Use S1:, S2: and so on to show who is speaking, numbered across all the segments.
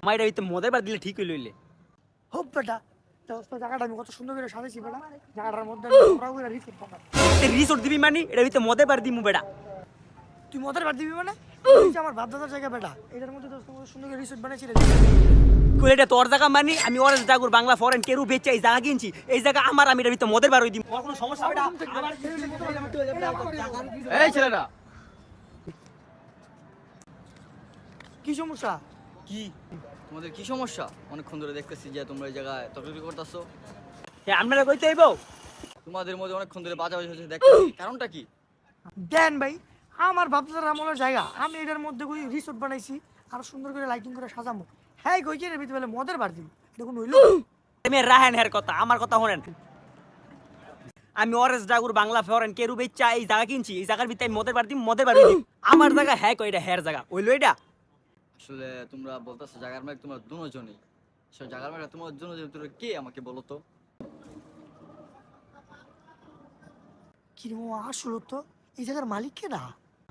S1: আমার এটা মদের বাদ দিলে ঠিক হইলে
S2: হোপ বেটা জায়গাটা আমি কত সুন্দর করে সাজাইছি বেটা জায়গাটার মধ্যে
S1: রিসোর্ট দিবি মানে এটা ভিতরে মদের বার দিমু বেটা।
S2: তুই মদের ভাত দিবি মানে আমার ভাত দাদার জায়গা বেটা এটার মধ্যে তো সুন্দর করে রিসোর্ট বানাইছি
S1: কই এটা তোর জায়গা মানি আমি অরেঞ্জ জাগুর বাংলা ফরেন কেরু বেচে এই জায়গা কিনছি এই জায়গা আমার আমি এর ভিতরে মদের বার হই দিম কোনো সমস্যা বেটা
S3: এই ছেলেটা
S2: কি সমস্যা
S3: কি তোমাদের কি সমস্যা? অনেকক্ষণ ধরে দেখতেছি যে তোমরা এই জায়গায় তর্কবিতর্ক করতেছো।
S1: আপনারা কইতে আইবো
S3: তোমাদের মধ্যে অনেকক্ষণ ধরে বাজাবাজি হচ্ছে দেখতেছি, কারণটা কি?
S2: দেন ভাই আমার ভাত দাদার আমলের জায়গা আমি এটার মধ্যে কই রিসোর্ট বানাইছি আর সুন্দর করে লাইটিং করে সাজামু হ্যাঁ কই কি এর ভিতরে বলে মদের ভাত দিবি এটা কোন হইলো
S1: আমি রাহেন হের কথা আমার কথা শুনেন আমি অরেঞ্জ জাগুর বাংলা ফরেন কেরু বেচা এই জায়গা কিনছি এই জায়গার ভিতরে আমি মদের বার দিম মদের বার হই দিম আমার জায়গা হ্যাঁ কই এটা হের জায়গা হইলো এটা
S3: আসলে তোমরা বলতেছো জায়গার মালিক তোমরা দুজনেই, সে জায়গার মালিক তোমার দুজন তোমরা কে আমাকে বলো তো?
S2: কি রে আসলো তো এই জায়গার মালিক কে না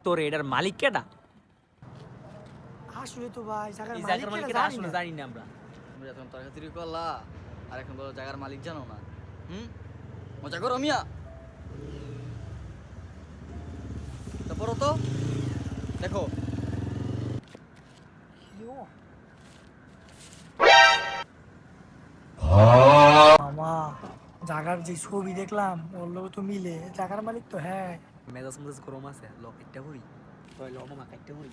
S1: তোর এটার মালিক কেডা
S2: আসলে তো ভাই জায়গার
S1: এই
S2: মালিক
S1: জায়গার
S2: কে
S1: মালিক
S2: না
S1: কেডা
S2: জানি
S1: আসলে
S2: না।
S1: জানি না আমরা
S3: তোমরা এখন তর্কাতর্কি করলা আর এখন বলো জায়গার মালিক জানো না। মজা করো মিয়া, তারপর তো দেখো
S2: মামা জায়গার যে ছবি দেখলাম ওর লোক তো মিলে জায়গার মালিক তো হ্যাঁ
S1: মেজাজ মেজাজ গরম আছে লকেটটা করি ল মামা কাটটা করি